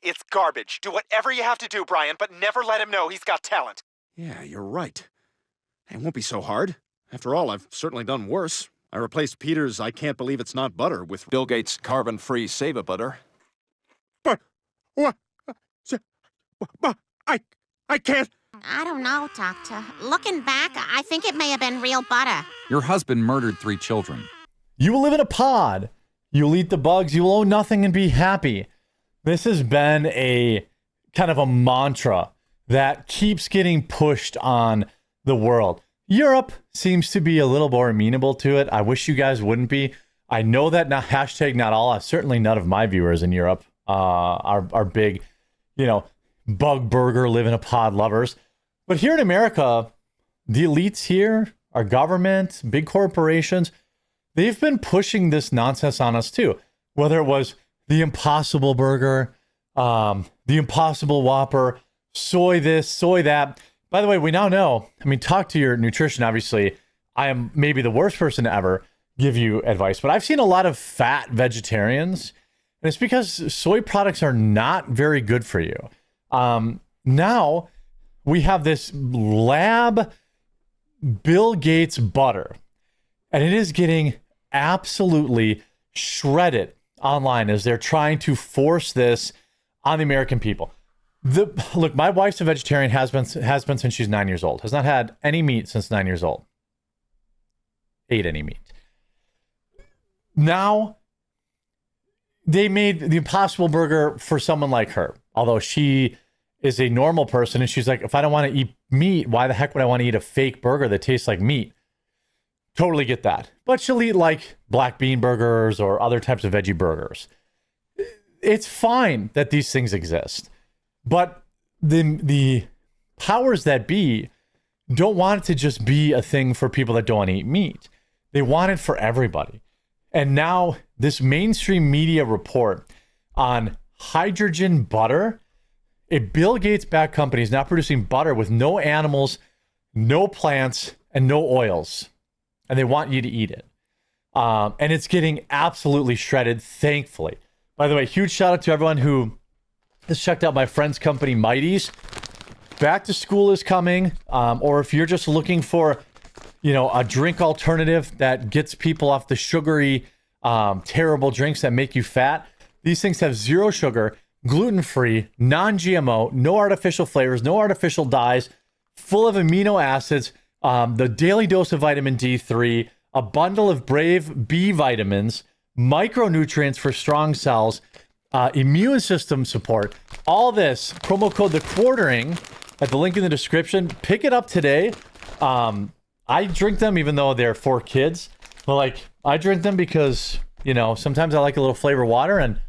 It's garbage. Do whatever you have to do, Brian, but never let him know he's got talent. Yeah, you're right. It won't be so hard. After all, I've certainly done worse. I replaced Peter's I can't believe it's not butter with Bill Gates' carbon-free Save a Butter. But what? But I can't. I don't know, Doctor. Looking back, I think it may have been real butter. Your husband murdered 3 children. You will live in a pod. You'll eat the bugs. You will own nothing and be happy. This has been a kind of a mantra that keeps getting pushed on the world. Europe seems to be a little more amenable to it. I wish you guys wouldn't be. I know that not hashtag not all. Certainly none of my viewers in Europe are big, bug burger, live in a pod lovers. But here in America, the elites here, our government, big corporations, they've been pushing this nonsense on us too. Whether it was the Impossible Burger, the Impossible Whopper, soy this, soy that. By the way, we now know, talk to your nutrition, obviously. I am maybe the worst person to ever give you advice, but I've seen a lot of fat vegetarians, and it's because soy products are not very good for you. Now we have this lab Bill Gates butter, and it is getting absolutely shredded online as they're trying to force this on the American people. Look, my wife's a vegetarian, has been since she's 9 years old, has not had any meat since 9 years old. Ate any meat. Now, they made the Impossible Burger for someone like her, although she is a normal person, and she's like, if I don't want to eat meat, why the heck would I want to eat a fake burger that tastes like meat? Totally get that. But she'll eat like black bean burgers or other types of veggie burgers. It's fine that these things exist. But the powers that be don't want it to just be a thing for people that don't want to eat meat. They want it for everybody. And now this mainstream media report on hydrogen butter, a Bill Gates-backed company is now producing butter with no animals, no plants, and no oils. And they want you to eat it. And it's getting absolutely shredded, thankfully. By the way, huge shout out to everyone who has checked out my friend's company, Mighty's. Back to school is coming. Or if you're just looking for, a drink alternative that gets people off the sugary, terrible drinks that make you fat. These things have 0 sugar, gluten-free, non-GMO, no artificial flavors, no artificial dyes, full of amino acids, the daily dose of vitamin D3, a bundle of Brave B vitamins, micronutrients for strong cells, immune system support. All this, promo code The Quartering at the link in the description. Pick it up today. I drink them even though they're for kids. But I drink them because, sometimes I like a little flavor water, and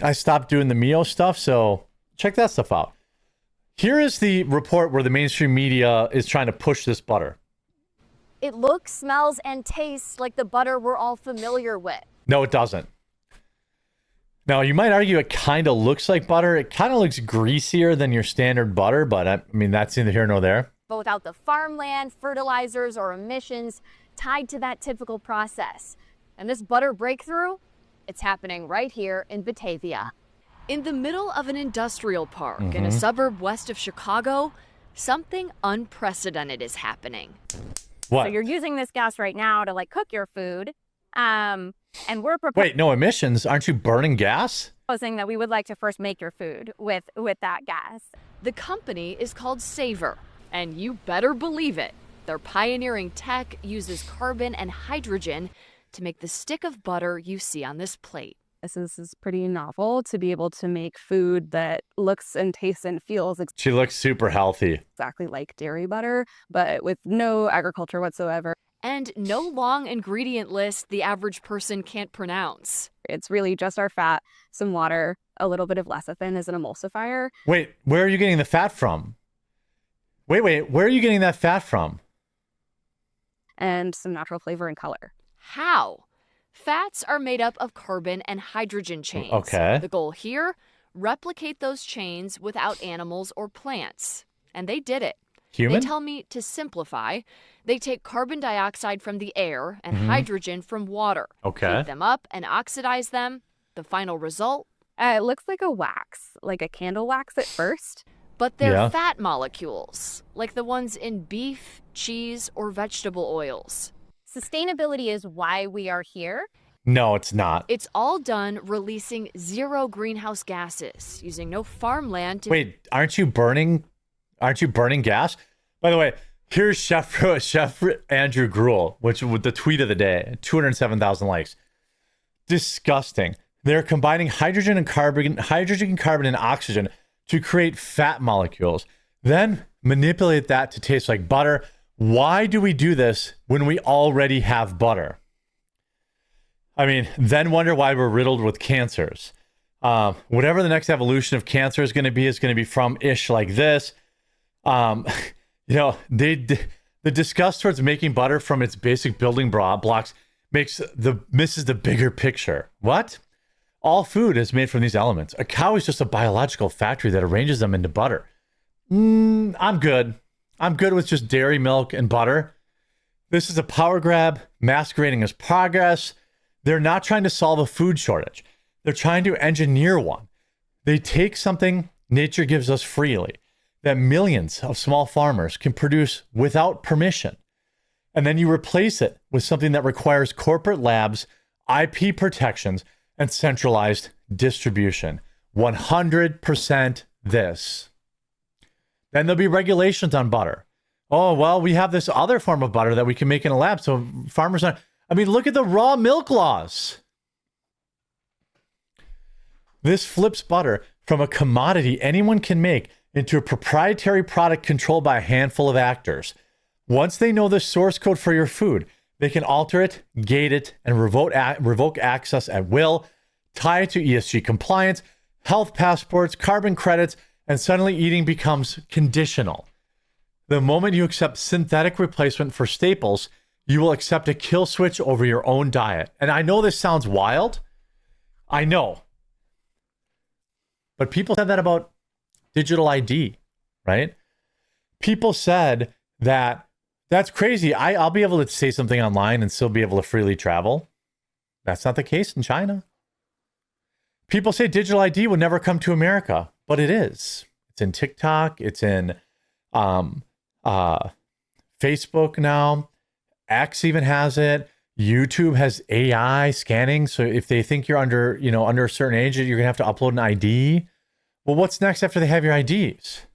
I stopped doing the Mio stuff. So check that stuff out. Here is the report where the mainstream media is trying to push this butter. It looks, smells, and tastes like the butter we're all familiar with. No, it doesn't. Now, you might argue it kind of looks like butter. It kind of looks greasier than your standard butter, but that's neither here nor there. But without the farmland, fertilizers, or emissions tied to that typical process. And this butter breakthrough, it's happening right here in Batavia. In the middle of an industrial park in a suburb west of Chicago, something unprecedented is happening. What? So you're using this gas right now to cook your food. And we're Wait, no emissions? Aren't you burning gas? proposing that we would like to first make your food with that gas. The company is called Savor, and you better believe it. Their pioneering tech uses carbon and hydrogen to make the stick of butter you see on this plate. This is pretty novel to be able to make food that looks and tastes and feels She looks super healthy. exactly like dairy butter, but with no agriculture whatsoever. And no long ingredient list the average person can't pronounce. It's really just our fat, some water, a little bit of lecithin as an emulsifier. Wait, where are you getting the fat from? Wait, where are you getting that fat from? And some natural flavor and color. How? Fats are made up of carbon and hydrogen chains. Okay. The goal here, replicate those chains without animals or plants. And they did it. Human? They tell me to simplify. They take carbon dioxide from the air and hydrogen from water. Okay. Heat them up and oxidize them. The final result? It looks like a wax, like a candle wax at first. But they're Yeah. fat molecules, like the ones in beef, cheese, or vegetable oils. Sustainability is why we are here. No, it's not. It's all done releasing zero greenhouse gases, using no farmland to... Wait, aren't you burning gas? By the way, here's Chef Andrew Gruel, which with the tweet of the day, 207,000 likes. Disgusting. They're combining hydrogen, carbon, and oxygen to create fat molecules, then manipulate that to taste like butter. Why do we do this when we already have butter? I mean, then wonder why we're riddled with cancers. Whatever the next evolution of cancer is going to be from ish like this. The disgust towards making butter from its basic building blocks misses the bigger picture. What? All food is made from these elements. A cow is just a biological factory that arranges them into butter. I'm good. I'm good with just dairy milk and butter. This is a power grab masquerading as progress. They're not trying to solve a food shortage. They're trying to engineer one. They take something nature gives us freely that millions of small farmers can produce without permission. And then you replace it with something that requires corporate labs, IP protections, and centralized distribution. 100% this. Then there'll be regulations on butter. Oh, well, we have this other form of butter that we can make in a lab, so farmers aren't. I mean, look at the raw milk laws. This flips butter from a commodity anyone can make into a proprietary product controlled by a handful of actors. Once they know the source code for your food, they can alter it, gate it, and revoke access at will, tie it to ESG compliance, health passports, carbon credits, and suddenly eating becomes conditional. The moment you accept synthetic replacement for staples, you will accept a kill switch over your own diet. And I know this sounds wild. I know. But people said that about digital ID, right? People said that that's crazy. I'll be able to say something online and still be able to freely travel. That's not the case in China. People say digital ID would never come to America, but it is. It's in TikTok. It's in Facebook now. X even has it. YouTube has AI scanning. So if they think you're under a certain age, you're gonna have to upload an ID. Well, what's next after they have your IDs?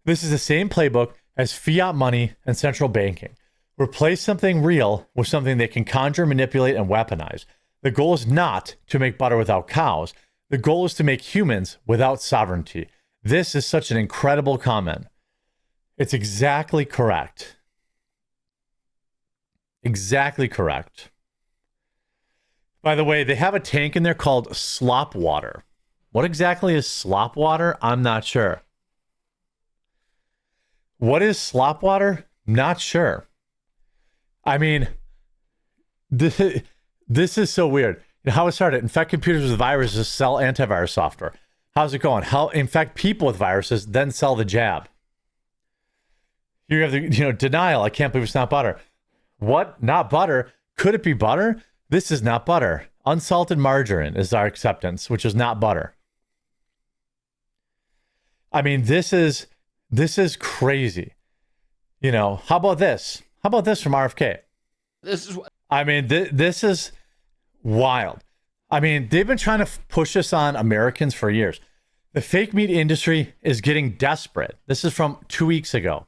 This is the same playbook as fiat money and central banking. Replace something real with something they can conjure, manipulate, and weaponize. The goal is not to make butter without cows. The goal is to make humans without sovereignty. This is such an incredible comment. It's exactly correct. Exactly correct. By the way, they have a tank in there called slop water. What exactly is slop water? I'm not sure. What is slop water? Not sure. I mean, this is so weird. How it started: infect computers with viruses, sell antivirus software. How's it going? How infect people with viruses, then sell the jab. You have the denial. I can't believe it's not butter. What? Not butter? Could it be butter? This is not butter. Unsalted margarine is our acceptance, which is not butter. I mean, this is crazy. How about this? How about this from RFK? This is wild. I mean, they've been trying to push this on Americans for years. The fake meat industry is getting desperate. This is from 2 weeks ago.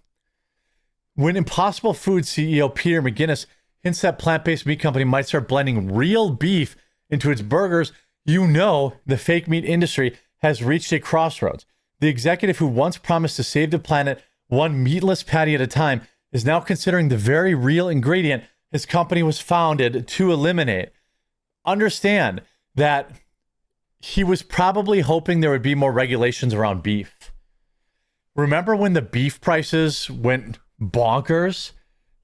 When Impossible Foods CEO Peter McGinnis hints that plant-based meat company might start blending real beef into its burgers, the fake meat industry has reached a crossroads. The executive who once promised to save the planet one meatless patty at a time is now considering the very real ingredient his company was founded to eliminate. Understand that he was probably hoping there would be more regulations around beef. Remember when the beef prices went bonkers?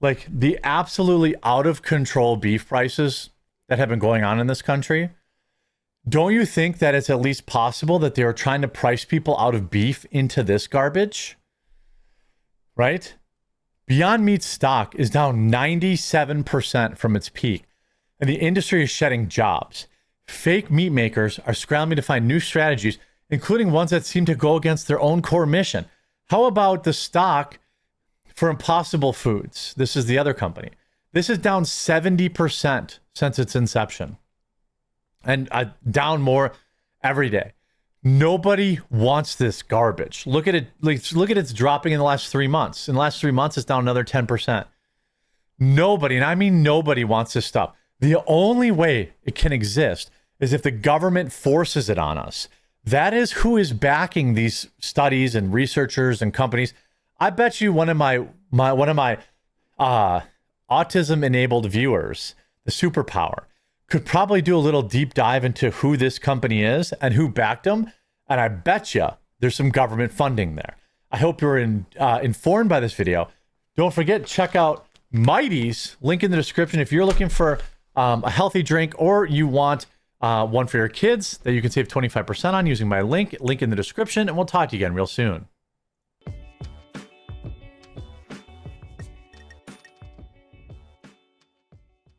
Like the absolutely out of control beef prices that have been going on in this country? Don't you think that it's at least possible that they are trying to price people out of beef into this garbage? Right? Beyond Meat stock is down 97% from its peak, and the industry is shedding jobs. Fake meat makers are scrambling to find new strategies, including ones that seem to go against their own core mission. How about the stock for Impossible Foods? This is the other company. This is down 70% since its inception, and down more every day. Nobody wants this garbage. Look at it. Look at it's dropping in the last 3 months. In the last 3 months, it's down another 10%. Nobody, and I mean nobody, wants this stuff. The only way it can exist is if the government forces it on us. That is who is backing these studies and researchers and companies. I bet you one of my autism-enabled viewers, the superpower, could probably do a little deep dive into who this company is and who backed them. And I bet you there's some government funding there. I hope you're informed by this video. Don't forget, check out Mighty's, link in the description. If you're looking for a healthy drink, or you want one for your kids that you can save 25% on using my link in the description. And we'll talk to you again real soon.